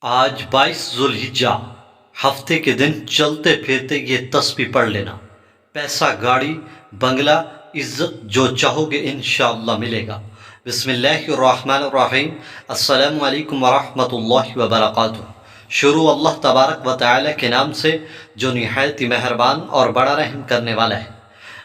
آج 22 ذوالحجہ ہفتے کے دن چلتے پھرتے یہ تسبیح پڑھ لینا۔ پیسہ، گاڑی، بنگلہ، عزت جو چاہو گے انشاءاللہ ملے گا۔ بسم اللہ الرحمن الرحیم۔ السلام علیکم ورحمۃ اللہ وبرکاتہ۔ شروع اللہ تبارک و تعالی کے نام سے جو نہایت ہی مہربان اور بڑا رحم کرنے والا ہے۔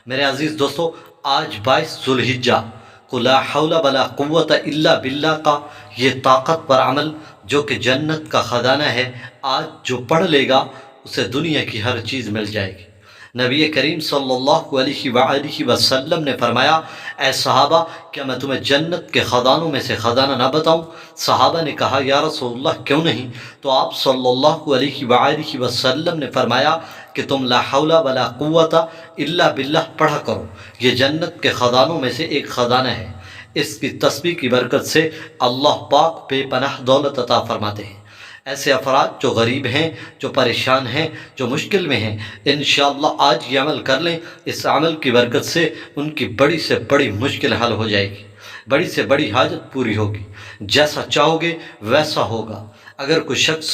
میرے عزیز دوستو، آج 22 ذوالحجہ کو لا حول ولا قوت الا باللہ کا یہ طاقتور عمل جو کہ جنت کا خزانہ ہے، آج جو پڑھ لے گا اسے دنیا کی ہر چیز مل جائے گی۔ نبی کریم صلی اللہ علیہ وآلہ وسلم نے فرمایا، اے صحابہ، کیا میں تمہیں جنت کے خزانوں میں سے خزانہ نہ بتاؤں؟ صحابہ نے کہا، یا رسول اللہ کیوں نہیں؟ تو آپ صلی اللہ علیہ وآلہ وسلم نے فرمایا کہ تم لا حول ولا قوت الا باللہ پڑھا کرو، یہ جنت کے خزانوں میں سے ایک خزانہ ہے۔ اس کی تسبیح کی برکت سے اللہ پاک بے پناہ دولت عطا فرماتے ہیں۔ ایسے افراد جو غریب ہیں، جو پریشان ہیں، جو مشکل میں ہیں، انشاءاللہ آج یہ عمل کر لیں، اس عمل کی برکت سے ان کی بڑی سے بڑی مشکل حل ہو جائے گی، بڑی سے بڑی حاجت پوری ہوگی، جیسا چاہو گے ویسا ہوگا۔ اگر کوئی شخص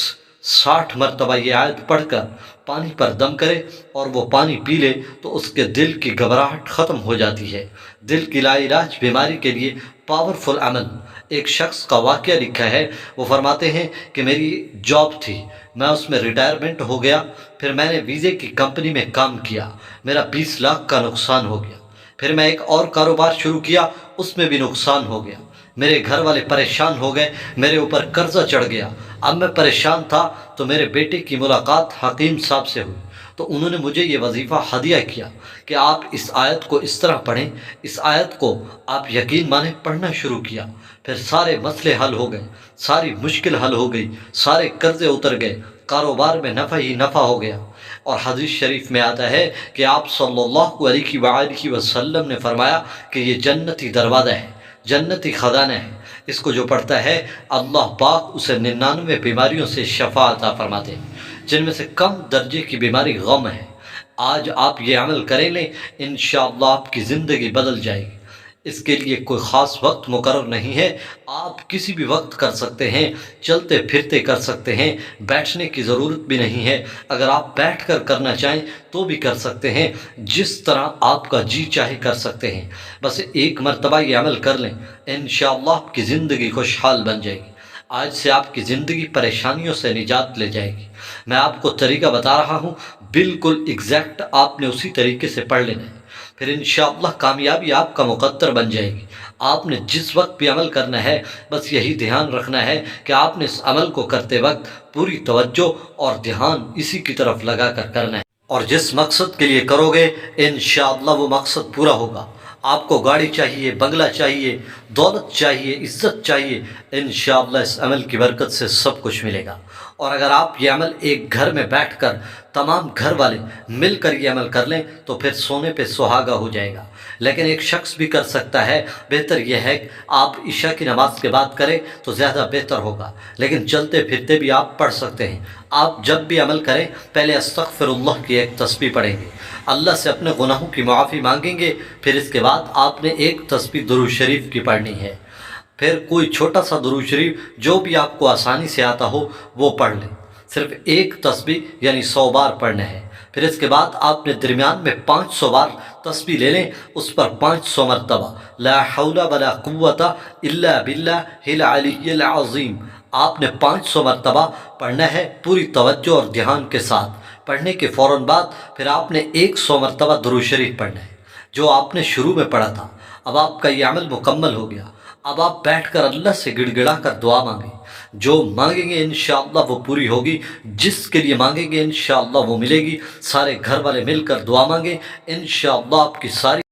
60 مرتبہ یہ آیت پڑھ کر پانی پر دم کرے اور وہ پانی پی لے تو اس کے دل کی گھبراہٹ ختم ہو جاتی ہے۔ دل کی لا علاج بیماری کے لیے پاورفل عمل۔ ایک شخص کا واقعہ لکھا ہے، وہ فرماتے ہیں کہ میری جاب تھی، میں اس میں ریٹائرمنٹ ہو گیا، پھر میں نے ویزے کی کمپنی میں کام کیا، میرا 20 لاکھ کا نقصان ہو گیا۔ پھر میں ایک اور کاروبار شروع کیا، اس میں بھی نقصان ہو گیا، میرے گھر والے پریشان ہو گئے، میرے اوپر قرضہ چڑھ گیا۔ اب میں پریشان تھا تو میرے بیٹے کی ملاقات حکیم صاحب سے ہوئی، تو انہوں نے مجھے یہ وظیفہ ہدیہ کیا کہ آپ اس آیت کو اس طرح پڑھیں۔ اس آیت کو آپ یقین مانیں پڑھنا شروع کیا، پھر سارے مسئلے حل ہو گئے، ساری مشکل حل ہو گئی، سارے قرضے اتر گئے، کاروبار میں نفع ہی نفع ہو گیا۔ اور حدیث شریف میں آتا ہے کہ آپ صلی اللہ علیہ وآلہ وسلم نے فرمایا کہ یہ جنتی دروازہ ہے، جنتی خزانہ ہے، اس کو جو پڑھتا ہے اللہ پاک اسے 99 بیماریوں سے شفا عطا فرماتے ہیں، جن میں سے کم درجے کی بیماری غم ہے۔ آج آپ یہ عمل کریں لیں، انشاءاللہ آپ کی زندگی بدل جائے گی۔ اس کے لیے کوئی خاص وقت مقرر نہیں ہے، آپ کسی بھی وقت کر سکتے ہیں، چلتے پھرتے کر سکتے ہیں، بیٹھنے کی ضرورت بھی نہیں ہے۔ اگر آپ بیٹھ کر کرنا چاہیں تو بھی کر سکتے ہیں، جس طرح آپ کا جی چاہے کر سکتے ہیں۔ بس ایک مرتبہ یہ عمل کر لیں، انشاءاللہ آپ کی زندگی خوشحال بن جائے گی۔ آج سے آپ کی زندگی پریشانیوں سے نجات لے جائے گی۔ میں آپ کو طریقہ بتا رہا ہوں، بالکل ایگزیکٹ آپ نے اسی طریقے سے پڑھ لینا ہے، پھر انشاءاللہ کامیابی آپ کا مقدر بن جائے گی۔ آپ نے جس وقت بھی عمل کرنا ہے، بس یہی دھیان رکھنا ہے کہ آپ نے اس عمل کو کرتے وقت پوری توجہ اور دھیان اسی کی طرف لگا کر کرنا ہے، اور جس مقصد کے لیے کرو گے انشاءاللہ وہ مقصد پورا ہوگا۔ آپ کو گاڑی چاہیے، بنگلہ چاہیے، دولت چاہیے، عزت چاہیے، انشاءاللہ اس عمل کی برکت سے سب کچھ ملے گا۔ اور اگر آپ یہ عمل ایک گھر میں بیٹھ کر تمام گھر والے مل کر یہ عمل کر لیں تو پھر سونے پہ سہاگا ہو جائے گا۔ لیکن ایک شخص بھی کر سکتا ہے، بہتر یہ ہے کہ آپ عشاء کی نماز کے بعد کریں تو زیادہ بہتر ہوگا، لیکن چلتے پھرتے بھی آپ پڑھ سکتے ہیں۔ آپ جب بھی عمل کریں پہلے استغفر اللہ کی ایک تسبیح پڑھیں گے، اللہ سے اپنے گناہوں کی معافی مانگیں گے، پھر اس کے بعد آپ نے ایک تسبیح درود شریف کی پڑھنی ہے، پھر کوئی چھوٹا سا درود شریف جو بھی آپ کو آسانی سے آتا ہو وہ پڑھ لیں، صرف ایک تسبیح یعنی 100 بار پڑھنا ہے۔ پھر اس کے بعد آپ نے درمیان میں 500 بار تسبیح لے لیں، اس پر 500 مرتبہ لا حول ولا قوت الا باللہ العلی العظیم آپ نے 500 مرتبہ پڑھنا ہے، پوری توجہ اور دھیان کے ساتھ۔ پڑھنے کے فوراً بعد پھر آپ نے 100 مرتبہ درود شریف پڑھنا ہے جو آپ نے شروع میں پڑھا تھا۔ اب آپ کا یہ عمل مکمل ہو گیا، اب آپ بیٹھ کر اللہ سے گڑ گڑا کر دعا مانگیں، جو مانگیں گے انشاءاللہ وہ پوری ہوگی، جس کے لیے مانگیں گے انشاءاللہ وہ ملے گی۔ سارے گھر والے مل کر دعا مانگیں، انشاءاللہ آپ کی ساری